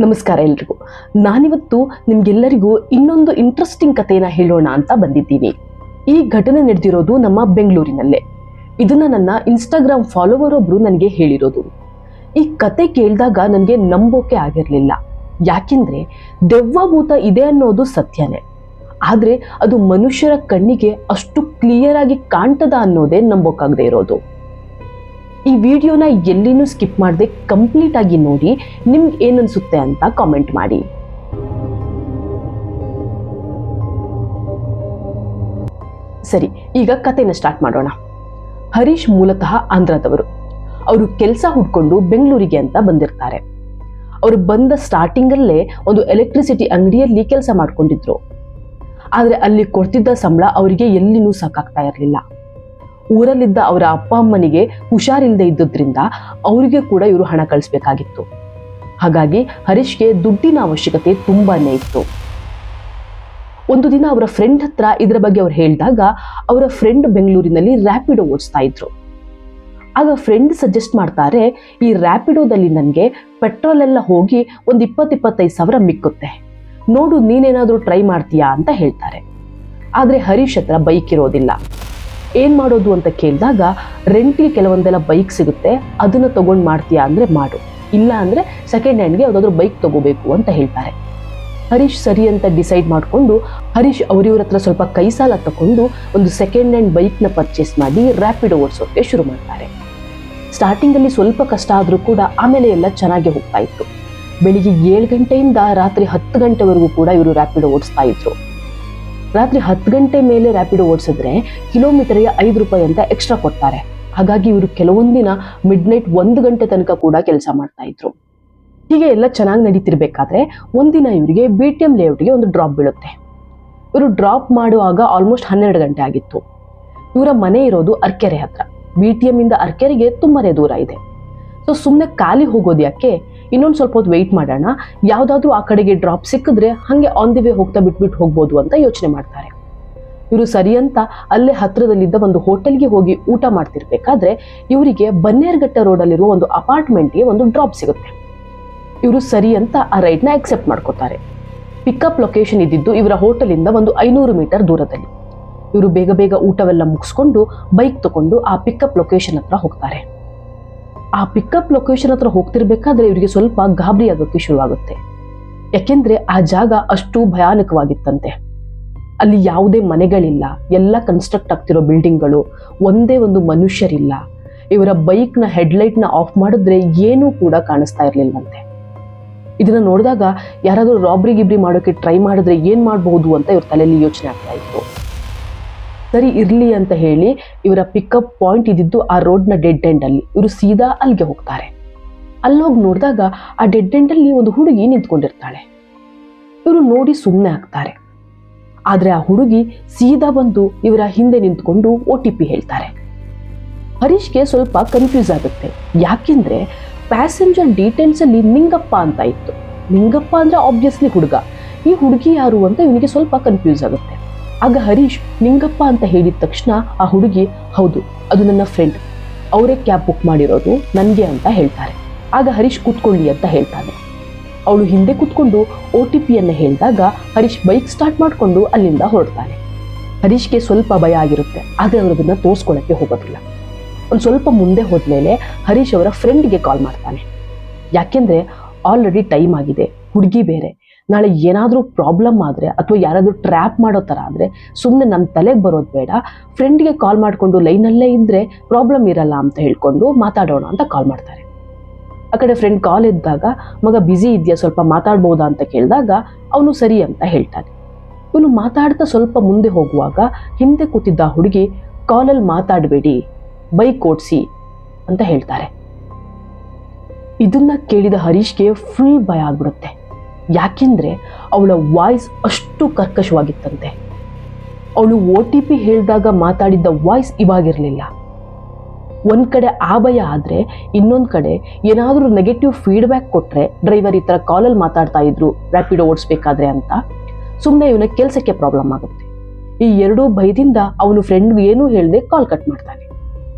ನಮಸ್ಕಾರ ಎಲ್ರಿಗೂ. ನಾನಿವತ್ತು ನಿಮ್ಗೆಲ್ಲರಿಗೂ ಇನ್ನೊಂದು ಇಂಟ್ರೆಸ್ಟಿಂಗ್ ಕಥೆನ ಹೇಳೋಣ ಅಂತ ಬಂದಿದ್ದೀನಿ. ಈ ಘಟನೆ ನಡೆದಿರೋದು ನಮ್ಮ ಬೆಂಗಳೂರಿನಲ್ಲೇ. ಇದನ್ನ ನನ್ನ ಇನ್ಸ್ಟಾಗ್ರಾಮ್ ಫಾಲೋವರ್ ಒಬ್ರು ನನಗೆ ಹೇಳಿರೋದು. ಈ ಕತೆ ಕೇಳಿದಾಗ ನನಗೆ ನಂಬೋಕೆ ಆಗಿರಲಿಲ್ಲ. ಯಾಕೆಂದ್ರೆ ದೆವ್ವ ಭೂತ ಇದೆ ಅನ್ನೋದು ಸತ್ಯನೇ, ಆದ್ರೆ ಅದು ಮನುಷ್ಯರ ಕಣ್ಣಿಗೆ ಅಷ್ಟು ಕ್ಲಿಯರ್ ಆಗಿ ಕಾಣ್ತದ ಅನ್ನೋದೇ ನಂಬೋಕಾಗದೆ ಇರೋದು. ಈ ವಿಡಿಯೋನ ಎಲ್ಲಿನೂ ಸ್ಕಿಪ್ ಮಾಡದೆ ಕಂಪ್ಲೀಟ್ ಆಗಿ ನೋಡಿ ನಿಮ್ಗೆ ಏನನ್ಸುತ್ತೆ ಅಂತ ಕಾಮೆಂಟ್ ಮಾಡಿ. ಸರಿ, ಈಗ ಕಥೆನ ಸ್ಟಾರ್ಟ್ ಮಾಡೋಣ. ಹರೀಶ್ ಮೂಲತಃ ಆಂಧ್ರದವರು. ಅವರು ಕೆಲಸ ಹುಡ್ಕೊಂಡು ಬೆಂಗಳೂರಿಗೆ ಅಂತ ಬಂದಿರ್ತಾರೆ. ಅವರು ಬಂದ ಸ್ಟಾರ್ಟಿಂಗ್ ಅಲ್ಲೇ ಒಂದು ಎಲೆಕ್ಟ್ರಿಸಿಟಿ ಅಂಗಡಿಯಲ್ಲಿ ಕೆಲಸ ಮಾಡ್ಕೊಂಡಿದ್ರು. ಆದ್ರೆ ಅಲ್ಲಿ ಕೊಡ್ತಿದ್ದ ಸಂಬಳ ಅವರಿಗೆ ಎಲ್ಲಿನೂ ಸಾಕಾಗ್ತಾ ಇರಲಿಲ್ಲ. ಊರಲ್ಲಿದ್ದ ಅವರ ಅಪ್ಪ ಅಮ್ಮನಿಗೆ ಹುಷಾರಿಲ್ಲದೆ ಇದ್ದುದ್ರಿಂದ ಅವರಿಗೆ ಕೂಡ ಇವರು ಹಣ ಕಳಿಸ್ಬೇಕಾಗಿತ್ತು. ಹಾಗಾಗಿ ಹರೀಶ್ಗೆ ದುಡ್ಡಿನ ಅವಶ್ಯಕತೆ ತುಂಬಾನೇ ಇತ್ತು. ಒಂದು ದಿನ ಅವರ ಫ್ರೆಂಡ್ ಹತ್ರ ಇದರ ಬಗ್ಗೆ ಅವ್ರು ಹೇಳಿದಾಗ ಅವರ ಫ್ರೆಂಡ್ ಬೆಂಗಳೂರಿನಲ್ಲಿ ರ್ಯಾಪಿಡೋ ಓಡಿಸ್ತಾ ಇದ್ರು. ಆಗ ಫ್ರೆಂಡ್ ಸಜೆಸ್ಟ್ ಮಾಡ್ತಾರೆ, ಈ ರ್ಯಾಪಿಡೋದಲ್ಲಿ ನನಗೆ ಪೆಟ್ರೋಲ್ ಎಲ್ಲ ಹೋಗಿ ಒಂದು 20-25 ಸಾವಿರ ಮಿಕ್ಕುತ್ತೆ, ನೋಡು ನೀನೇನಾದ್ರೂ ಟ್ರೈ ಮಾಡ್ತೀಯಾ ಅಂತ ಹೇಳ್ತಾರೆ. ಆದ್ರೆ ಹರೀಶ್ ಹತ್ರ ಬೈಕ್ ಇರೋದಿಲ್ಲ. ಏನ್ ಮಾಡೋದು ಅಂತ ಕೇಳಿದಾಗ ರೆಂಟ್ಗೆ ಕೆಲವೊಂದೆಲ್ಲ ಬೈಕ್ ಸಿಗುತ್ತೆ, ಅದನ್ನ ತಗೊಂಡ್ ಮಾಡ್ತೀಯಾ ಅಂದ್ರೆ ಮಾಡು, ಇಲ್ಲ ಅಂದ್ರೆ ಸೆಕೆಂಡ್ ಹ್ಯಾಂಡ್ಗೆ ಯಾವ್ದಾದ್ರು ಬೈಕ್ ತಗೋಬೇಕು ಅಂತ ಹೇಳ್ತಾರೆ. ಹರೀಶ್ ಸರಿ ಅಂತ ಡಿಸೈಡ್ ಮಾಡ್ಕೊಂಡು ಹರೀಶ್ ಅವರಿವ್ರ ಹತ್ರ ಸ್ವಲ್ಪ ಕೈ ಸಾಲ ತಗೊಂಡು ಒಂದು ಸೆಕೆಂಡ್ ಹ್ಯಾಂಡ್ ಬೈಕ್ ನ ಪರ್ಚೇಸ್ ಮಾಡಿ ರ್ಯಾಪಿಡೋ ಓಡಿಸೋಕೆ ಶುರು ಮಾಡ್ತಾರೆ. ಸ್ಟಾರ್ಟಿಂಗ್ ಅಲ್ಲಿ ಸ್ವಲ್ಪ ಕಷ್ಟ ಆದ್ರೂ ಕೂಡ ಆಮೇಲೆ ಎಲ್ಲ ಚೆನ್ನಾಗಿ ಹೋಗ್ತಾ ಇತ್ತು. ಬೆಳಿಗ್ಗೆ 7 ಗಂಟೆಯಿಂದ ರಾತ್ರಿ 10 ಗಂಟೆವರೆಗೂ ಕೂಡ ಇವರು ರ್ಯಾಪಿಡೋ ಓಡಿಸ್ತಾ ಇದ್ರು. ರಾತ್ರಿ 10 ಗಂಟೆ ಮೇಲೆ ರ್ಯಾಪಿಡೋ ಓಡಿಸಿದ್ರೆ ಕಿಲೋಮೀಟರ್ಗೆ 5 ರೂಪಾಯಿ ಅಂತ ಎಕ್ಸ್ಟ್ರಾ ಕೊಡ್ತಾರೆ. ಹಾಗಾಗಿ ಇವರು ಕೆಲವೊಂದಿನ ಮಿಡ್ ನೈಟ್ 1 ಗಂಟೆ ತನಕ ಕೂಡ ಕೆಲಸ ಮಾಡ್ತಾ ಇದ್ರು. ಹೀಗೆ ಎಲ್ಲ ಚೆನ್ನಾಗಿ ನಡೀತಿರ್ಬೇಕಾದ್ರೆ ಒಂದಿನ ಇವರಿಗೆ BTM ಲೇಔಟ್ಗೆ ಒಂದು ಡ್ರಾಪ್ ಬೀಳುತ್ತೆ. ಇವರು ಡ್ರಾಪ್ ಮಾಡುವಾಗ ಆಲ್ಮೋಸ್ಟ್ 12 ಗಂಟೆ ಆಗಿತ್ತು. ಇವರ ಮನೆ ಇರೋದು ಅರ್ಕೆರೆ ಹತ್ರ. BTM ಇಂದ ಅರ್ಕೆರೆಗೆ ತುಂಬಾನೇ ದೂರ ಇದೆ. ಸೊ ಸುಮ್ಮನೆ ಖಾಲಿ ಹೋಗೋದು ಯಾಕೆ, ಇನ್ನೊಂದು ಸ್ವಲ್ಪ ಹೊತ್ತು ವೆಯ್ಟ್ ಮಾಡೋಣ, ಯಾವ್ದಾದ್ರು ಆ ಕಡೆಗೆ ಡ್ರಾಪ್ ಸಿಕ್ಕಿದ್ರೆ ಹಂಗೆ ಆನ್ ದಿ ವೇ ಹೋಗ್ತಾ ಬಿಟ್ಬಿಟ್ಟು ಹೋಗ್ಬೋದು ಅಂತ ಯೋಚನೆ ಮಾಡ್ತಾರೆ. ಇವರು ಸರಿ ಅಂತ ಅಲ್ಲೇ ಹತ್ರದಲ್ಲಿದ್ದ ಒಂದು ಹೋಟೆಲ್ಗೆ ಹೋಗಿ ಊಟ ಮಾಡ್ತಿರ್ಬೇಕಾದ್ರೆ ಇವರಿಗೆ ಬನ್ನೇರ್ಘಟ್ಟ ರೋಡಲ್ಲಿರುವ ಒಂದು ಅಪಾರ್ಟ್ಮೆಂಟ್ಗೆ ಒಂದು ಡ್ರಾಪ್ ಸಿಗುತ್ತೆ. ಇವರು ಸರಿ ಅಂತ ಆ ರೈಡ್ನ ಅಕ್ಸೆಪ್ಟ್ ಮಾಡ್ಕೋತಾರೆ. ಪಿಕಪ್ ಲೊಕೇಶನ್ ಇದ್ದಿದ್ದು ಇವರ ಹೋಟೆಲಿಂದ ಒಂದು 500 ಮೀಟರ್ ದೂರದಲ್ಲಿ. ಇವರು ಬೇಗ ಬೇಗ ಊಟವೆಲ್ಲ ಮುಗಿಸ್ಕೊಂಡು ಬೈಕ್ ತಗೊಂಡು ಆ ಪಿಕಪ್ ಲೊಕೇಶನ್ ಹತ್ರ ಹೋಗ್ತಾರೆ. ಆ ಪಿಕಪ್ ಲೊಕೇಶನ್ ಹತ್ರ ಹೋಗ್ತಿರ್ಬೇಕಾದ್ರೆ ಇವರಿಗೆ ಸ್ವಲ್ಪ ಗಾಬರಿ ಆಗೋಕ್ಕೆ ಶುರುವಾಗುತ್ತೆ. ಯಾಕೆಂದ್ರೆ ಆ ಜಾಗ ಅಷ್ಟು ಭಯಾನಕವಾಗಿತ್ತಂತೆ. ಅಲ್ಲಿ ಯಾವುದೇ ಮನೆಗಳಿಲ್ಲ, ಎಲ್ಲ ಕನ್ಸ್ಟ್ರಕ್ಟ್ ಆಗ್ತಿರೋ ಬಿಲ್ಡಿಂಗ್ಗಳು, ಒಂದೇ ಒಂದು ಮನುಷ್ಯರಿಲ್ಲ. ಇವರ ಬೈಕ್ನ ಹೆಡ್ಲೈಟ್ನ ಆಫ್ ಮಾಡಿದ್ರೆ ಏನೂ ಕೂಡ ಕಾಣಿಸ್ತಾ ಇರ್ಲಿಲ್ಲಂತೆ. ಇದನ್ನ ನೋಡಿದಾಗ ಯಾರಾದ್ರೂ ರಾಬ್ರಿ ಗಿಬ್ರಿ ಮಾಡೋಕೆ ಟ್ರೈ ಮಾಡಿದ್ರೆ ಏನ್ ಮಾಡಬಹುದು ಅಂತ ಇವ್ರ ತಲೆಯಲ್ಲಿ ಯೋಚನೆ ಆಗ್ತಾ ಇತ್ತು. ಸರಿ ಇರ್ಲಿ ಅಂತ ಹೇಳಿ ಇವರ ಪಿಕಪ್ ಪಾಯಿಂಟ್ ಇದ್ದಿದ್ದು ಆ ರೋಡ್ನ ಡೆಡ್ ಎಂಡ್ ಅಲ್ಲಿ. ಇವರು ಸೀದಾ ಅಲ್ಲಿಗೆ ಹೋಗ್ತಾರೆ. ಅಲ್ಲೋಗಿ ನೋಡಿದಾಗ ಆ ಡೆಡ್ ಎಂಡ್ ಅಲ್ಲಿ ಒಂದು ಹುಡುಗಿ ನಿಂತ್ಕೊಂಡಿರ್ತಾಳೆ. ಇವರು ನೋಡಿ ಸುಮ್ಮನೆ ಆಗ್ತಾರೆ. ಆದ್ರೆ ಆ ಹುಡುಗಿ ಸೀದಾ ಬಂದು ಇವರ ಹಿಂದೆ ನಿಂತ್ಕೊಂಡು OTP ಹೇಳ್ತಾರೆ. ಹರೀಶ್ಗೆ ಸ್ವಲ್ಪ ಕನ್ಫ್ಯೂಸ್ ಆಗುತ್ತೆ. ಯಾಕೆಂದ್ರೆ ಪ್ಯಾಸೆಂಜರ್ ಡೀಟೇಲ್ಸ್ ಅಲ್ಲಿ ನಿಂಗಪ್ಪ ಅಂತ ಇತ್ತು. ನಿಂಗಪ್ಪ ಅಂದ್ರೆ ಆಬ್ವಿಯಸ್ಲಿ ಹುಡುಗ. ಈ ಹುಡುಗಿ ಯಾರು ಅಂತ ಇವನಿಗೆ ಸ್ವಲ್ಪ ಕನ್ಫ್ಯೂಸ್ ಆಗುತ್ತೆ. ಆಗ ಹರೀಶ್ ನಿಂಗಪ್ಪ ಅಂತ ಹೇಳಿದ ತಕ್ಷಣ ಆ ಹುಡುಗಿ, ಹೌದು ಅದು ನನ್ನ ಫ್ರೆಂಡ್, ಅವರೇ ಕ್ಯಾಬ್ ಬುಕ್ ಮಾಡಿರೋದು ನನಗೆ ಅಂತ ಹೇಳ್ತಾರೆ. ಆಗ ಹರೀಶ್ ಕೂತ್ಕೊಳ್ಳಿ ಅಂತ ಹೇಳ್ತಾನೆ. ಅವಳು ಹಿಂದೆ ಕೂತ್ಕೊಂಡು OTPಯನ್ನು ಹೇಳಿದಾಗ ಹರೀಶ್ ಬೈಕ್ ಸ್ಟಾರ್ಟ್ ಮಾಡಿಕೊಂಡು ಅಲ್ಲಿಂದ ಹೊರಡ್ತಾನೆ. ಹರೀಶ್ಗೆ ಸ್ವಲ್ಪ ಭಯ ಆಗಿರುತ್ತೆ, ಆದರೆ ಅವರು ಅದನ್ನ ತೋರಿಸ್ಕೊಳ್ಳಕ್ಕೆ ಹೋಗೋದಿಲ್ಲ. ಒಂದು ಸ್ವಲ್ಪ ಮುಂದೆ ಹೋದ್ಮೇಲೆ ಹರೀಶ್ ಅವರ ಫ್ರೆಂಡ್ಗೆ ಕಾಲ್ ಮಾಡ್ತಾನೆ. ಯಾಕೆಂದ್ರೆ ಆಲ್ರೆಡಿ ಟೈಮ್ ಆಗಿದೆ, ಹುಡುಗಿ ಬೇರೆ, ನಾಳೆ ಏನಾದರೂ ಪ್ರಾಬ್ಲಮ್ ಆದರೆ ಅಥವಾ ಯಾರಾದರೂ ಟ್ರ್ಯಾಪ್ ಮಾಡೋ ಥರ ಆದರೆ ಸುಮ್ಮನೆ ನಮ್ಮ ತಲೆಗೆ ಬರೋದು ಬೇಡ, ಫ್ರೆಂಡ್ಗೆ ಕಾಲ್ ಮಾಡಿಕೊಂಡು ಲೈನಲ್ಲೇ ಇದ್ದರೆ ಪ್ರಾಬ್ಲಮ್ ಇರಲ್ಲ ಅಂತ ಹೇಳ್ಕೊಂಡು ಮಾತಾಡೋಣ ಅಂತ ಕಾಲ್ ಮಾಡ್ತಾರೆ. ಆ ಕಡೆ ಫ್ರೆಂಡ್ ಕಾಲ್ ಇದ್ದಾಗ, ಮಗ ಬ್ಯುಸಿ ಇದೆಯಾ, ಸ್ವಲ್ಪ ಮಾತಾಡ್ಬೋದಾ ಅಂತ ಕೇಳಿದಾಗ ಅವನು ಸರಿ ಅಂತ ಹೇಳ್ತಾನೆ. ಇವನು ಮಾತಾಡ್ತಾ ಸ್ವಲ್ಪ ಮುಂದೆ ಹೋಗುವಾಗ ಹಿಂದೆ ಕೂತಿದ್ದ ಹುಡುಗಿ, ಕಾಲಲ್ಲಿ ಮಾತಾಡಬೇಡಿ, ಬೈಕ್ ಓಡಿಸಿ ಅಂತ ಹೇಳ್ತಾರೆ. ಇದನ್ನ ಕೇಳಿದ ಹರೀಶ್ಗೆ ಫುಲ್ ಭಯ ಆಗ್ಬಿಡುತ್ತೆ. ಯಾಕೆಂದ್ರೆ ಅವಳ ವಾಯ್ಸ್ ಅಷ್ಟು ಕರ್ಕಶವಾಗಿತ್ತಂತೆ. ಅವಳು OTP ಹೇಳಿದಾಗ ಮಾತಾಡಿದ್ದ ವಾಯ್ಸ್ ಇವಾಗಿರ್ಲಿಲ್ಲ. ಒಂದ್ ಕಡೆ ಆ ಭಯ ಆದ್ರೆ ಇನ್ನೊಂದ್ ಕಡೆ ಏನಾದ್ರೂ ನೆಗೆಟಿವ್ ಫೀಡ್ಬ್ಯಾಕ್ ಕೊಟ್ರೆ ಡ್ರೈವರ್ ಈ ತರ ಕಾಲಲ್ಲಿ ಮಾತಾಡ್ತಾ ಇದ್ರು ರ್ಯಾಪಿಡೋ ಓಡಿಸ್ಬೇಕಾದ್ರೆ ಅಂತ ಸುಮ್ಮನೆ ಇವನ ಕೆಲಸಕ್ಕೆ ಪ್ರಾಬ್ಲಮ್ ಆಗುತ್ತೆ. ಈ ಎರಡೂ ಭಯದಿಂದ ಅವನು ಫ್ರೆಂಡ್ಗೆ ಏನೂ ಹೇಳದೆ ಕಾಲ್ ಕಟ್ ಮಾಡ್ತಾನೆ.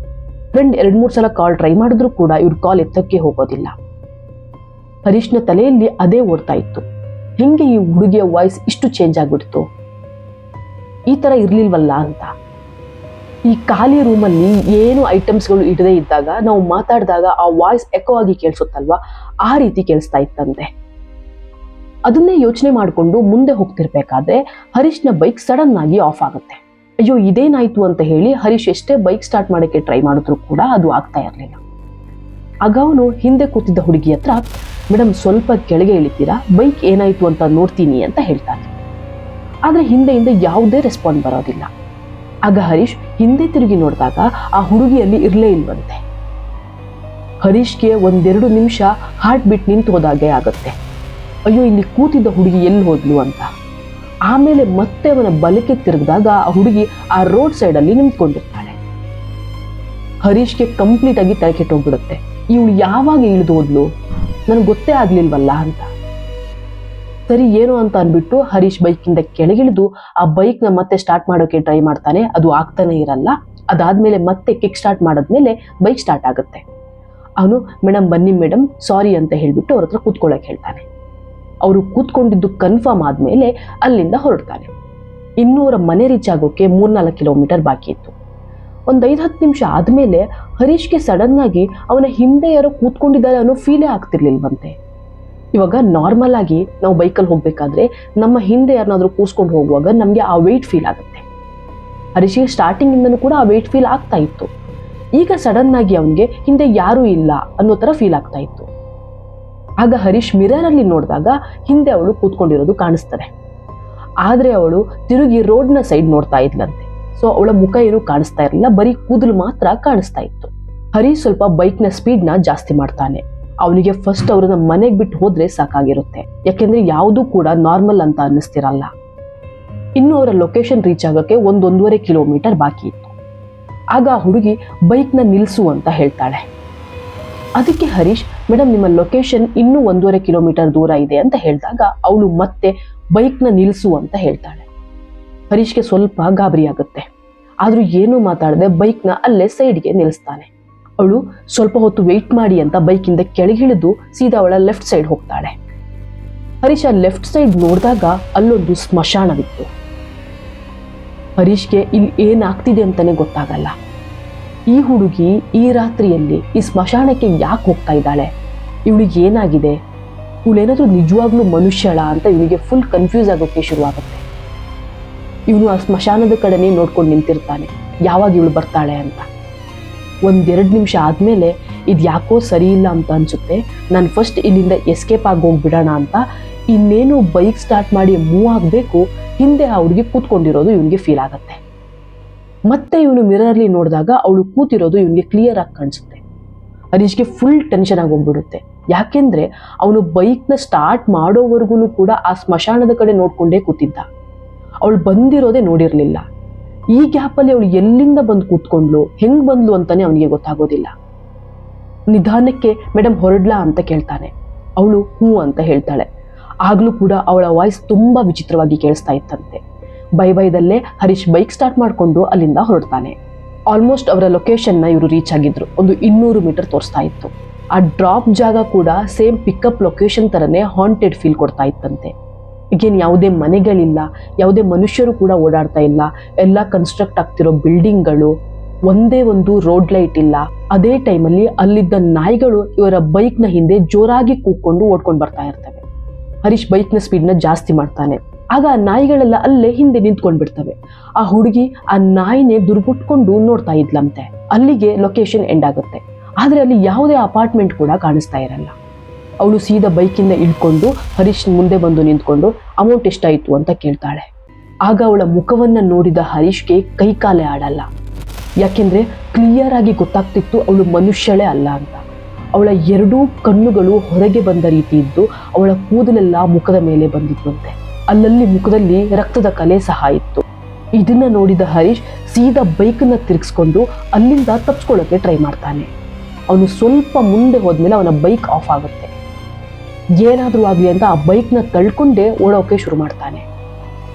ಫ್ರೆಂಡ್ 2-3 ಸಲ ಕಾಲ್ ಟ್ರೈ ಮಾಡಿದ್ರು ಕೂಡ ಇವ್ರ ಕಾಲ್ ಎತ್ತಕ್ಕೆ ಹೋಗೋದಿಲ್ಲ. ಹರೀಶ್ನ ತಲೆಯಲ್ಲಿ ಅದೇ ಓಡ್ತಾ ಇತ್ತು. ಹೆಂಗೆ ಈ ಹುಡುಗಿಯ ವಾಯ್ಸ್ ಇಷ್ಟು ಚೇಂಜ್ ಆಗ್ಬಿಡ್ತು, ಈ ತರ ಇರ್ಲಿಲ್ವಲ್ಲ ಅಂತ. ಈ ಖಾಲಿ ರೂಮಲ್ಲಿ ಏನು ಐಟಮ್ಸ್ಗಳು ಇಡದೇ ಇದ್ದಾಗ ನಾವು ಮಾತಾಡಿದಾಗ ಆ ವಾಯ್ಸ್ ಎಕೋ ಆಗಿ ಕೇಳಿಸುತ್ತಲ್ವಾ, ಆ ರೀತಿ ಕೇಳಿಸ್ತಾ ಇತ್ತಂತೆ. ಅದನ್ನೇ ಯೋಚನೆ ಮಾಡಿಕೊಂಡು ಮುಂದೆ ಹೋಗ್ತಿರ್ಬೇಕಾದ್ರೆ ಹರೀಶ್ನ ಬೈಕ್ ಸಡನ್ ಆಗಿ ಆಫ್ ಆಗುತ್ತೆ. ಅಯ್ಯೋ ಇದೇನಾಯ್ತು ಅಂತ ಹೇಳಿ ಹರೀಶ್ ಎಷ್ಟೇ ಬೈಕ್ ಸ್ಟಾರ್ಟ್ ಮಾಡೋಕ್ಕೆ ಟ್ರೈ ಮಾಡಿದ್ರು ಕೂಡ ಅದು ಆಗ್ತಾ ಇರಲಿಲ್ಲ. ಆಗ ಅವನು ಹಿಂದೆ ಕೂತಿದ್ದ ಹುಡುಗಿ ಹತ್ರ, ಮೇಡಮ್ ಸ್ವಲ್ಪ ಕೆಳಗೆ ಇಳಿತೀರಾ, ಬೈಕ್ ಏನಾಯ್ತು ಅಂತ ನೋಡ್ತೀನಿ ಅಂತ ಹೇಳ್ತಾನೆ. ಆದ್ರೆ ಹಿಂದೆಯಿಂದ ಯಾವುದೇ ರೆಸ್ಪಾನ್ಸ್ ಬರೋದಿಲ್ಲ. ಆಗ ಹರೀಶ್ ಹಿಂದೆ ತಿರುಗಿ ನೋಡಿದಾಗ ಆ ಹುಡುಗಿಯಲ್ಲಿ ಇರಲೇ ಇಲ್ವಂತೆ. ಹರೀಶ್ಗೆ 1-2 ನಿಮಿಷ ಹಾರ್ಟ್ ಬೀಟ್ ನಿಂತು ಹೋದಾಗೆ ಆಗುತ್ತೆ. ಅಯ್ಯೋ ಇಲ್ಲಿ ಕೂತಿದ್ದ ಹುಡುಗಿ ಎಲ್ಲಿ ಹೋದ್ಲು ಅಂತ. ಆಮೇಲೆ ಮತ್ತೆ ಅವನ ಬಲಕ್ಕೆ ತಿರುಗಿದಾಗ ಆ ಹುಡುಗಿ ಆ ರೋಡ್ ಸೈಡ್ ಅಲ್ಲಿ ನಿಂತ್ಕೊಂಡಿರ್ತಾಳೆ. ಹರೀಶ್ಗೆ ಕಂಪ್ಲೀಟ್ ಆಗಿ ತಲೆ ಕೆಟ್ಟೋಗ್ಬಿಡುತ್ತೆ. ಇವಳು ಯಾವಾಗ ಇಳಿದು ಹೋದ್ಲು, ನನಗೆ ಗೊತ್ತೇ ಆಗ್ಲಿಲ್ವಲ್ಲ ಅಂತ. ಸರಿ ಏನು ಅಂತ ಅನ್ಬಿಟ್ಟು ಹರೀಶ್ ಬೈಕಿಂದ ಕೆಳಗಿಳಿದು ಆ ಬೈಕ್ನ ಮತ್ತೆ ಸ್ಟಾರ್ಟ್ ಮಾಡೋಕೆ ಟ್ರೈ ಮಾಡ್ತಾನೆ. ಅದು ಆಗ್ತಾನೆ ಇರಲ್ಲ. ಅದಾದ್ಮೇಲೆ ಮತ್ತೆ ಕಿಕ್ ಸ್ಟಾರ್ಟ್ ಮಾಡಿದ್ಮೇಲೆ ಬೈಕ್ ಸ್ಟಾರ್ಟ್ ಆಗುತ್ತೆ. ಅವನು ಮೇಡಮ್ ಬನ್ನಿ ಮೇಡಮ್ ಸಾರಿ ಅಂತ ಹೇಳ್ಬಿಟ್ಟು ಅವ್ರ ಹತ್ರ ಕೂತ್ಕೊಳ್ಳೋಕೆ ಹೇಳ್ತಾನೆ. ಅವರು ಕೂತ್ಕೊಂಡಿದ್ದು ಕನ್ಫರ್ಮ್ ಆದ್ಮೇಲೆ ಅಲ್ಲಿಂದ ಹೊರಡ್ತಾನೆ. ಇನ್ನೂ ಅವರ ಮನೆ ರೀಚ್ ಆಗೋಕೆ 3-4 ಕಿಲೋಮೀಟರ್ ಬಾಕಿ ಇತ್ತು. 5-10 ನಿಮಿಷ ಆದ್ಮೇಲೆ ಹರೀಶ್ಗೆ ಸಡನ್ ಆಗಿ ಅವನ ಹಿಂದೆ ಯಾರೋ ಕೂತ್ಕೊಂಡಿದ್ದಾರೆ ಅನ್ನೋ ಫೀಲೇ ಆಗ್ತಿರ್ಲಿಲ್ವಂತೆ. ಇವಾಗ ನಾರ್ಮಲ್ ಆಗಿ ನಾವು ಬೈಕಲ್ಲಿ ಹೋಗ್ಬೇಕಾದ್ರೆ ನಮ್ಮ ಹಿಂದೆ ಯಾರನ್ನಾದ್ರೂ ಕೂಸ್ಕೊಂಡು ಹೋಗುವಾಗ ನಮ್ಗೆ ಆ ವೆಯ್ಟ್ ಫೀಲ್ ಆಗುತ್ತೆ. ಹರೀಶ್ಗೆ ಸ್ಟಾರ್ಟಿಂಗ್ ಇಂದನೂ ಕೂಡ ಆ ವೆಯ್ಟ್ ಫೀಲ್ ಆಗ್ತಾ ಇತ್ತು. ಈಗ ಸಡನ್ ಆಗಿ ಅವನಿಗೆ ಹಿಂದೆ ಯಾರೂ ಇಲ್ಲ ಅನ್ನೋ ತರ ಫೀಲ್ ಆಗ್ತಾ ಇತ್ತು. ಆಗ ಹರೀಶ್ ಮಿರರ್ ಅಲ್ಲಿ ನೋಡಿದಾಗ ಹಿಂದೆ ಅವಳು ಕೂತ್ಕೊಂಡಿರೋದು ಕಾಣಿಸ್ತಾರೆ. ಆದ್ರೆ ಅವಳು ತಿರುಗಿ ರೋಡ್ನ ಸೈಡ್ ನೋಡ್ತಾ ಇದ್ಲಂತೆ. ಸೊ ಅವಳ ಮುಖ ಏನು ಕಾಣಿಸ್ತಾ ಇರಲಿಲ್ಲ, ಬರೀ ಕೂದಲು ಮಾತ್ರ ಕಾಣಿಸ್ತಾ ಇತ್ತು. ಹರೀಶ್ ಸ್ವಲ್ಪ ಬೈಕ್ನ ಸ್ಪೀಡ್ನ ಜಾಸ್ತಿ ಮಾಡ್ತಾನೆ. ಅವನಿಗೆ ಫಸ್ಟ್ ಅವ್ರನ್ನ ಮನೆಗೆ ಬಿಟ್ಟು ಹೋದ್ರೆ ಸಾಕಾಗಿರುತ್ತೆ, ಯಾಕೆಂದ್ರೆ ಯಾವುದೂ ಕೂಡ ನಾರ್ಮಲ್ ಅಂತ ಅನ್ನಿಸ್ತಿರಲ್ಲ. ಇನ್ನು ಅವರ ಲೊಕೇಶನ್ ರೀಚ್ ಆಗೋಕೆ 1-1.5 ಕಿಲೋಮೀಟರ್ ಬಾಕಿ ಇತ್ತು. ಆಗ ಆ ಹುಡುಗಿ ಬೈಕ್ನ ನಿಲ್ಸು ಅಂತ ಹೇಳ್ತಾಳೆ. ಅದಕ್ಕೆ ಹರೀಶ್ ಮೇಡಮ್ ನಿಮ್ಮ ಲೊಕೇಶನ್ ಇನ್ನೂ 1.5 ಕಿಲೋಮೀಟರ್ ದೂರ ಇದೆ ಅಂತ ಹೇಳಿದಾಗ ಅವಳು ಮತ್ತೆ ಬೈಕ್ನ ನಿಲ್ಸು ಅಂತ ಹೇಳ್ತಾಳೆ. ಹರೀಶ್ಗೆ ಸ್ವಲ್ಪ ಗಾಬರಿ ಆಗುತ್ತೆ. ಆದ್ರೂ ಏನೂ ಮಾತಾಡದೆ ಬೈಕ್ನ ಅಲ್ಲೇ ಸೈಡ್ಗೆ ನಿಲ್ಲಿಸ್ತಾನೆ. ಅವಳು ಸ್ವಲ್ಪ ಹೊತ್ತು ವೆಯ್ಟ್ ಮಾಡಿ ಅಂತ ಬೈಕಿಂದ ಕೆಳಗಿಳಿದು ಸೀದಾ ಅವಳ ಲೆಫ್ಟ್ ಸೈಡ್ ಹೋಗ್ತಾಳೆ. ಹರೀಶ್ ಆ ಲೆಫ್ಟ್ ಸೈಡ್ ನೋಡಿದಾಗ ಅಲ್ಲೊಂದು ಸ್ಮಶಾನವಿತ್ತು. ಹರೀಶ್ಗೆ ಇಲ್ಲಿ ಏನಾಗ್ತಿದೆ ಅಂತಾನೆ ಗೊತ್ತಾಗಲ್ಲ. ಈ ಹುಡುಗಿ ಈ ರಾತ್ರಿಯಲ್ಲಿ ಈ ಸ್ಮಶಾನಕ್ಕೆ ಯಾಕೆ ಹೋಗ್ತಾ ಇದ್ದಾಳೆ, ಇವಳಿಗೆ ಏನಾಗಿದೆ, ಇವಳೇನಾದ್ರೂ ನಿಜವಾಗ್ಲೂ ಮನುಷ್ಯಳ ಅಂತ ಇವನಿಗೆ ಫುಲ್ ಕನ್ಫ್ಯೂಸ್ ಆಗೋಕೆ ಶುರುವಾಗುತ್ತೆ. ಇವನು ಆ ಸ್ಮಶಾನದ ಕಡೆನೇ ನೋಡ್ಕೊಂಡು ನಿಂತಿರ್ತಾನೆ, ಯಾವಾಗ ಇವಳು ಬರ್ತಾಳೆ ಅಂತ. 1-2 ನಿಮಿಷ ಆದ್ಮೇಲೆ ಇದು ಯಾಕೋ ಸರಿ ಇಲ್ಲ ಅಂತ ಅನ್ಸುತ್ತೆ, ನಾನು ಫಸ್ಟ್ ಇಲ್ಲಿಂದ ಎಸ್ಕೇಪ್ ಆಗಿ ಹೋಗ್ಬಿಡೋಣ ಅಂತ ಇನ್ನೇನು ಬೈಕ್ ಸ್ಟಾರ್ಟ್ ಮಾಡಿ ಮೂವ್ ಆಗಬೇಕು, ಹಿಂದೆ ಆ ಹುಡುಗಿ ಕೂತ್ಕೊಂಡಿರೋದು ಇವನಿಗೆ ಫೀಲ್ ಆಗತ್ತೆ. ಮತ್ತೆ ಇವನು ಮಿರರ್ಲಿ ನೋಡಿದಾಗ ಅವಳು ಕೂತಿರೋದು ಇವನಿಗೆ ಕ್ಲಿಯರ್ ಆಗಿ ಕಾಣಿಸುತ್ತೆ. ಹರೀಶ್ಗೆ ಫುಲ್ ಟೆನ್ಷನ್ ಆಗಿ ಹೋಗ್ಬಿಡುತ್ತೆ. ಯಾಕೆಂದ್ರೆ ಅವನು ಬೈಕ್ನ ಸ್ಟಾರ್ಟ್ ಮಾಡೋವರೆಗೂ ಕೂಡ ಆ ಸ್ಮಶಾನದ ಕಡೆ ನೋಡ್ಕೊಂಡೇ ಕೂತಿದ್ದ. ಅವಳು ಬಂದಿರೋದೇ ನೋಡಿರ್ಲಿಲ್ಲ. ಈ ಗ್ಯಾಪಲ್ಲಿ ಅವಳು ಎಲ್ಲಿಂದ ಬಂದು ಕೂತ್ಕೊಂಡ್ಲು, ಹೆಂಗ್ ಬಂದ್ಲು ಅಂತಾನೆ ಅವನಿಗೆ ಗೊತ್ತಾಗೋದಿಲ್ಲ. ನಿಧಾನಕ್ಕೆ ಮೇಡಮ್ ಹೊರಡ್ಲಾ ಅಂತ ಕೇಳ್ತಾನೆ. ಅವಳು ಹ್ಞೂ ಅಂತ ಹೇಳ್ತಾಳೆ. ಆಗ್ಲೂ ಕೂಡ ಅವಳ ವಾಯ್ಸ್ ತುಂಬಾ ವಿಚಿತ್ರವಾಗಿ ಕೇಳಿಸ್ತಾ ಇತ್ತಂತೆ. ಬೈದಲ್ಲೇ ಹರೀಶ್ ಬೈಕ್ ಸ್ಟಾರ್ಟ್ ಮಾಡ್ಕೊಂಡು ಅಲ್ಲಿಂದ ಹೊರಡ್ತಾನೆ. ಆಲ್ಮೋಸ್ಟ್ ಅವರ ಲೊಕೇಶನ್ನ ಇವರು ರೀಚ್ ಆಗಿದ್ರು. ಒಂದು 200 ಮೀಟರ್ ತೋರಿಸ್ತಾ ಇತ್ತು. ಆ ಡ್ರಾಪ್ ಜಾಗ ಕೂಡ ಸೇಮ್ ಪಿಕಪ್ ಲೊಕೇಶನ್ ತರನೇ ಹಾಂಟೆಡ್ ಫೀಲ್ ಕೊಡ್ತಾ ಇತ್ತಂತೆ. ಈಗೇನು ಯಾವುದೇ ಮನೆಗಳಿಲ್ಲ, ಯಾವುದೇ ಮನುಷ್ಯರು ಕೂಡ ಓಡಾಡ್ತಾ ಇಲ್ಲ, ಎಲ್ಲ ಕನ್ಸ್ಟ್ರಕ್ಟ್ ಆಗ್ತಿರೋ ಬಿಲ್ಡಿಂಗ್ಗಳು, ಒಂದೇ ಒಂದು ರೋಡ್ ಲೈಟ್ ಇಲ್ಲ. ಅದೇ ಟೈಮಲ್ಲಿ ಅಲ್ಲಿದ್ದ ನಾಯಿಗಳು ಇವರ ಬೈಕ್ನ ಹಿಂದೆ ಜೋರಾಗಿ ಕೂಗ್ಕೊಂಡು ಓಡ್ಕೊಂಡು ಬರ್ತಾ ಇರ್ತವೆ. ಹರೀಶ್ ಬೈಕ್ನ ಸ್ಪೀಡ್ನ ಜಾಸ್ತಿ ಮಾಡ್ತಾನೆ. ಆಗ ಆ ನಾಯಿಗಳೆಲ್ಲ ಅಲ್ಲೇ ಹಿಂದೆ ನಿಂತ್ಕೊಂಡ್ಬಿಡ್ತವೆ. ಆ ಹುಡುಗಿ ಆ ನಾಯಿನೇ ದುರ್ಗುಟ್ಕೊಂಡು ನೋಡ್ತಾ ಇದ್ಲಂತೆ. ಅಲ್ಲಿಗೆ ಲೊಕೇಶನ್ ಎಂಡ್ ಆಗುತ್ತೆ. ಆದ್ರೆ ಅಲ್ಲಿ ಯಾವುದೇ ಅಪಾರ್ಟ್ಮೆಂಟ್ ಕೂಡ ಕಾಣಿಸ್ತಾ ಇರಲ್ಲ. ಅವಳು ಸೀದಾ ಬೈಕಿಂದ ಇಳ್ಕೊಂಡು ಹರೀಶ್ ಮುಂದೆ ಬಂದು ನಿಂತ್ಕೊಂಡು ಅಮೌಂಟ್ ಎಷ್ಟಾಯಿತು ಅಂತ ಕೇಳ್ತಾಳೆ. ಆಗ ಅವಳ ಮುಖವನ್ನ ನೋಡಿದ ಹರೀಶ್ಗೆ ಕೈ ಕಾಲೇ ಆಡಲ್ಲ. ಯಾಕೆಂದ್ರೆ ಕ್ಲಿಯರ್ ಆಗಿ ಗೊತ್ತಾಗ್ತಿತ್ತು ಅವಳು ಮನುಷ್ಯಳೇ ಅಲ್ಲ ಅಂತ. ಅವಳ 2 ಕಣ್ಣುಗಳು ಹೊರಗೆ ಬಂದ ರೀತಿ ಇದ್ದು ಅವಳ ಕೂದಲೆಲ್ಲ ಮುಖದ ಮೇಲೆ ಬಂದಿದ್ವಂತೆ. ಅಲ್ಲಲ್ಲಿ ಮುಖದಲ್ಲಿ ರಕ್ತದ ಕಲೆ ಸಹ ಇತ್ತು. ಇದನ್ನ ನೋಡಿದ ಹರೀಶ್ ಸೀದಾ ಬೈಕನ್ನ ತಿರುಗಿಸ್ಕೊಂಡು ಅಲ್ಲಿಂದ ತಪ್ಪಿಸ್ಕೊಳ್ಳೋಕೆ ಟ್ರೈ ಮಾಡ್ತಾನೆ. ಅವನು ಸ್ವಲ್ಪ ಮುಂದೆ ಹೋದ್ಮೇಲೆ ಅವನ ಬೈಕ್ ಆಫ್ ಆಗುತ್ತೆ. ಏನಾದ್ರೂ ಆಗ್ಲಿ ಅಂತ ಆ ಬೈಕ್ನ ತಳ್ಕೊಂಡೇ ಓಡೋಕೆ ಶುರು ಮಾಡ್ತಾನೆ.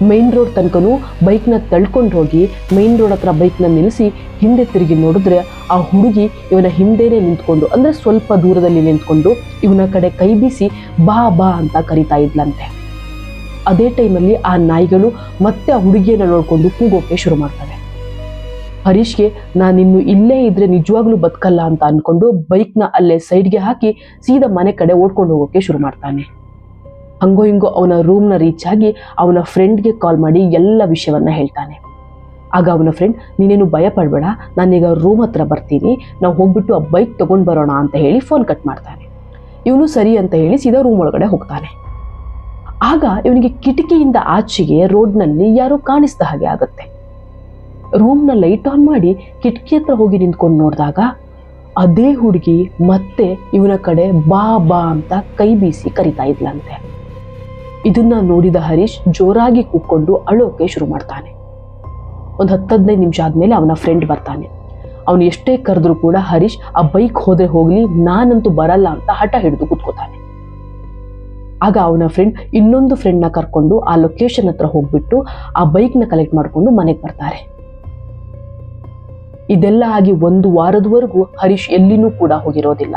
ಮೈನ್ ರೋಡ್ ತನಕನೂ ಬೈಕ್ನ ತಳ್ಕೊಂಡು ಹೋಗಿ ಮೈನ್ ರೋಡ್ ಹತ್ರ ಬೈಕ್ನ ನಿಲ್ಲಿಸಿ ಹಿಂದೆ ತಿರುಗಿ ನೋಡಿದ್ರೆ ಆ ಹುಡುಗಿ ಇವನ ಹಿಂದೆನೇ ನಿಂತ್ಕೊಂಡು, ಅಂದರೆ ಸ್ವಲ್ಪ ದೂರದಲ್ಲಿ ನಿಂತ್ಕೊಂಡು ಇವನ ಕಡೆ ಕೈ ಬೀಸಿ ಬಾ ಬಾ ಅಂತ ಕರಿತಾ ಇದ್ಲಂತೆ. ಅದೇ ಟೈಮಲ್ಲಿ ಆ ನಾಯಿಗಳು ಮತ್ತೆ ಆ ಹುಡುಗಿಯನ್ನು ನೋಡಿಕೊಂಡು ಕೂಗೋಕೆ ಶುರು ಮಾಡ್ತವೆ. ಹರೀಶ್ಗೆ ನಾನಿನ್ನು ಇಲ್ಲೇ ಇದ್ರೆ ನಿಜವಾಗ್ಲೂ ಬದುಕಲ್ಲ ಅಂತ ಅನ್ಕೊಂಡು ಬೈಕ್ನ ಅಲ್ಲೇ ಸೈಡ್ಗೆ ಹಾಕಿ ಸೀದಾ ಮನೆ ಕಡೆ ಓಡ್ಕೊಂಡು ಹೋಗೋಕೆ ಶುರು ಮಾಡ್ತಾನೆ. ಹಂಗೋ ಹಿಂಗೋ ಅವನ ರೂಮ್ನ ರೀಚ್ ಆಗಿ ಅವನ ಫ್ರೆಂಡ್ಗೆ ಕಾಲ್ ಮಾಡಿ ಎಲ್ಲ ವಿಷಯವನ್ನ ಹೇಳ್ತಾನೆ. ಆಗ ಅವನ ಫ್ರೆಂಡ್, ನೀನೇನು ಭಯ ಪಡಬೇಡ, ನಾನೀಗ ರೂಮ್ ಹತ್ರ ಬರ್ತೀನಿ, ನಾವು ಹೋಗ್ಬಿಟ್ಟು ಆ ಬೈಕ್ ತಗೊಂಡ್ ಬರೋಣ ಅಂತ ಹೇಳಿ ಫೋನ್ ಕಟ್ ಮಾಡ್ತಾನೆ. ಇವನು ಸರಿ ಅಂತ ಹೇಳಿ ಸೀದಾ ರೂಮ್ ಒಳಗಡೆ ಹೋಗ್ತಾನೆ. ಆಗ ಇವನಿಗೆ ಕಿಟಕಿಯಿಂದ ಆಚೆಗೆ ರೋಡ್ನಲ್ಲಿ ಯಾರೋ ಕಾಣಿಸ್ದ ಹಾಗೆ ಆಗುತ್ತೆ. ರೂಮ್ನ ಲೈಟ್ ಆನ್ ಮಾಡಿ ಕಿಟಕಿ ಹತ್ರ ಹೋಗಿ ನಿಂತ್ಕೊಂಡು ನೋಡಿದಾಗ ಅದೇ ಹುಡುಗಿ ಮತ್ತೆ ಇವನ ಕಡೆ ಬಾ ಬಾ ಅಂತ ಕೈ ಬೀಸಿ ಕರಿತಾ ಇದ್ಲಂತೆ. ಇದನ್ನ ನೋಡಿದ ಹರೀಶ್ ಜೋರಾಗಿ ಕೂತ್ಕೊಂಡು ಅಳೋಕೆ ಶುರು ಮಾಡ್ತಾನೆ. ಒಂದು 10-15 ನಿಮಿಷ ಆದ್ಮೇಲೆ ಅವನ ಫ್ರೆಂಡ್ ಬರ್ತಾನೆ. ಅವನು ಎಷ್ಟೇ ಕರೆದ್ರೂ ಕೂಡ ಹರೀಶ್ ಆ ಬೈಕ್ ಹೋದ್ರೆ ಹೋಗ್ಲಿ, ನಾನಂತೂ ಬರಲ್ಲ ಅಂತ ಹಠ ಹಿಡಿದು ಕೂತ್ಕೋತಾನೆ. ಆಗ ಅವನ ಫ್ರೆಂಡ್ ಇನ್ನೊಂದು ಫ್ರೆಂಡ್ನ ಕರ್ಕೊಂಡು ಆ ಲೊಕೇಶನ್ ಹತ್ರ ಹೋಗ್ಬಿಟ್ಟು ಆ ಬೈಕ್ನ ಕಲೆಕ್ಟ್ ಮಾಡ್ಕೊಂಡು ಮನೆಗೆ ಬರ್ತಾರೆ. ಇದೆಲ್ಲ ಆಗಿ 1 ವಾರದವರೆಗೂ ಹರೀಶ್ ಎಲ್ಲಿನೂ ಕೂಡ ಹೋಗಿರೋದಿಲ್ಲ.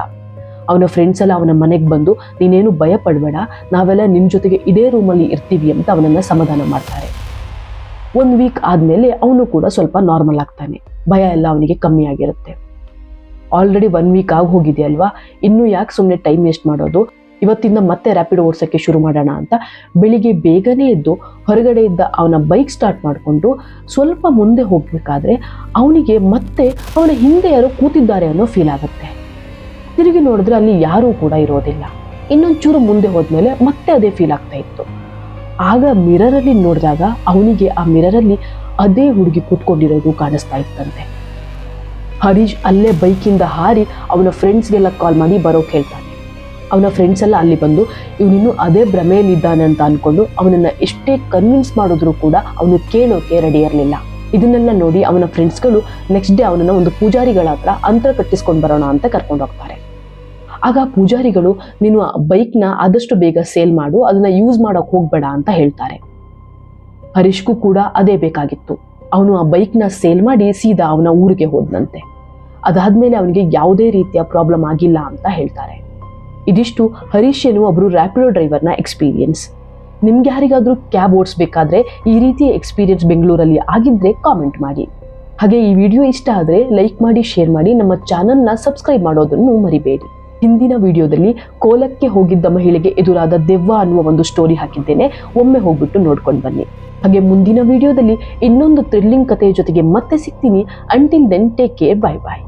ಅವನ ಫ್ರೆಂಡ್ಸ್ ಎಲ್ಲ ಅವನ ಮನೆಗೆ ಬಂದು ನೀನೇನು ಭಯ ಪಡಬೇಡ, ನಾವೆಲ್ಲ ನಿನ್ನ ಜೊತೆಗೆ ಇದೇ ರೂಮಲ್ಲಿ ಇರ್ತೀವಿ ಅಂತ ಅವನನ್ನ ಸಮಾಧಾನ ಮಾಡ್ತಾರೆ. 1 ವೀಕ್ ಆದ್ಮೇಲೆ ಅವನು ಕೂಡ ಸ್ವಲ್ಪ ನಾರ್ಮಲ್ ಆಗ್ತಾನೆ. ಭಯ ಎಲ್ಲ ಅವನಿಗೆ ಕಮ್ಮಿ ಆಗಿರುತ್ತೆ. ಆಲ್ರೆಡಿ 1 ವೀಕ್ ಆಗಿ ಹೋಗಿದೆ ಅಲ್ವಾ, ಇನ್ನೂ ಯಾಕೆ ಸುಮ್ಮನೆ ಟೈಮ್ ವೇಸ್ಟ್ ಮಾಡೋದು, ಇವತ್ತಿಂದ ಮತ್ತೆ ರ್ಯಾಪಿಡ್ ಓಡಿಸೋಕ್ಕೆ ಶುರು ಮಾಡೋಣ ಅಂತ ಬೆಳಿಗ್ಗೆ ಬೇಗನೆ ಎದ್ದು ಹೊರಗಡೆ ಇದ್ದ ಅವನ ಬೈಕ್ ಸ್ಟಾರ್ಟ್ ಮಾಡಿಕೊಂಡು ಸ್ವಲ್ಪ ಮುಂದೆ ಹೋಗ್ಬೇಕಾದ್ರೆ ಅವನಿಗೆ ಮತ್ತೆ ಅವನ ಹಿಂದೆ ಯಾರೋ ಕೂತಿದ್ದಾರೆ ಅನ್ನೋ ಫೀಲ್ ಆಗುತ್ತೆ. ತಿರುಗಿ ನೋಡಿದ್ರೆ ಅಲ್ಲಿ ಯಾರೂ ಕೂಡ ಇರೋದಿಲ್ಲ. ಇನ್ನೊಂಚೂರು ಮುಂದೆ ಹೋದ್ಮೇಲೆ ಮತ್ತೆ ಅದೇ ಫೀಲ್ ಆಗ್ತಾ ಇತ್ತು. ಆಗ ಮಿರರಲ್ಲಿ ನೋಡಿದಾಗ ಅವನಿಗೆ ಆ ಮಿರರಲ್ಲಿ ಅದೇ ಹುಡುಗಿ ಕೂತ್ಕೊಂಡಿರೋದು ಕಾಣಿಸ್ತಾ ಇತ್ತಂತೆ. ಹರೀಶ್ ಅಲ್ಲೇ ಬೈಕಿಂದ ಹಾರಿ ಅವನ ಫ್ರೆಂಡ್ಸ್ಗೆಲ್ಲ ಕಾಲ್ ಮಾಡಿ ಬರೋಕೆ ಹೇಳ್ತಾನೆ. ಅವನ ಫ್ರೆಂಡ್ಸ್ ಎಲ್ಲ ಅಲ್ಲಿ ಬಂದು ಇವನಿನ್ನೂ ಅದೇ ಭ್ರಮೆಯಲ್ಲಿದ್ದಾನೆ ಅಂತ ಅನ್ಕೊಂಡು ಅವನನ್ನ ಎಷ್ಟೇ ಕನ್ವಿನ್ಸ್ ಮಾಡಿದ್ರು ಕೂಡ ಅವನು ಕೇಳೋಕೆ ರೆಡಿ ಇರಲಿಲ್ಲ. ಇದನ್ನೆಲ್ಲ ನೋಡಿ ಅವನ ಫ್ರೆಂಡ್ಸ್ಗಳು ನೆಕ್ಸ್ಟ್ ಡೇ ಅವನನ್ನ ಒಂದು ಪೂಜಾರಿಗಳ ಹತ್ರ ಅಂತರ ಕಟ್ಟಿಸ್ಕೊಂಡು ಬರೋಣ ಅಂತ ಕರ್ಕೊಂಡು ಹೋಗ್ತಾರೆ. ಆಗ ಪೂಜಾರಿಗಳು ನೀನು ಬೈಕ್ನ ಆದಷ್ಟು ಬೇಗ ಸೇಲ್ ಮಾಡು, ಅದನ್ನ ಯೂಸ್ ಮಾಡೋಕೆ ಹೋಗ್ಬೇಡ ಅಂತ ಹೇಳ್ತಾರೆ. ಹರೀಶ್ಗೂ ಕೂಡ ಅದೇ ಬೇಕಾಗಿತ್ತು. ಅವನು ಆ ಬೈಕ್ನ ಸೇಲ್ ಮಾಡಿ ಸೀದಾ ಅವನ ಊರಿಗೆ ಹೋದ್ನಂತೆ. ಅದಾದ್ಮೇಲೆ ಅವನಿಗೆ ಯಾವುದೇ ರೀತಿಯ ಪ್ರಾಬ್ಲಮ್ ಆಗಿಲ್ಲ ಅಂತ ಹೇಳ್ತಾರೆ. ಇದಿಷ್ಟು ಹರೀಶ್ ಎನ್ನುವ ಒಬ್ಬರು ರ್ಯಾಪಿಡೋ ಡ್ರೈವರ್ನ ಎಕ್ಸ್ಪೀರಿಯನ್ಸ್. ನಿಮ್ಗೆ ಯಾರಿಗಾದ್ರೂ ಕ್ಯಾಬ್ ಓಡಿಸ್ಬೇಕಾದ್ರೆ ಈ ರೀತಿಯ ಎಕ್ಸ್ಪೀರಿಯನ್ಸ್ ಬೆಂಗಳೂರಲ್ಲಿ ಆಗಿದ್ರೆ ಕಾಮೆಂಟ್ ಮಾಡಿ. ಹಾಗೆ ಈ ವಿಡಿಯೋ ಇಷ್ಟ ಆದರೆ ಲೈಕ್ ಮಾಡಿ, ಶೇರ್ ಮಾಡಿ, ನಮ್ಮ ಚಾನಲ್ನ ಸಬ್ಸ್ಕ್ರೈಬ್ ಮಾಡೋದನ್ನು ಮರಿಬೇಡಿ. ಹಿಂದಿನ ವಿಡಿಯೋದಲ್ಲಿ ಕೋಲಕ್ಕೆ ಹೋಗಿದ್ದ ಮಹಿಳೆಗೆ ಎದುರಾದ ದೆವ್ವ ಅನ್ನುವ ಒಂದು ಸ್ಟೋರಿ ಹಾಕಿದ್ದೇನೆ, ಒಮ್ಮೆ ಹೋಗ್ಬಿಟ್ಟು ನೋಡ್ಕೊಂಡು ಬನ್ನಿ. ಹಾಗೆ ಮುಂದಿನ ವಿಡಿಯೋದಲ್ಲಿ ಇನ್ನೊಂದು ಥ್ರಿಲ್ಲಿಂಗ್ ಕಥೆಯ ಜೊತೆಗೆ ಮತ್ತೆ ಸಿಗ್ತೀನಿ. Until then take care, bye ಬಾಯ್.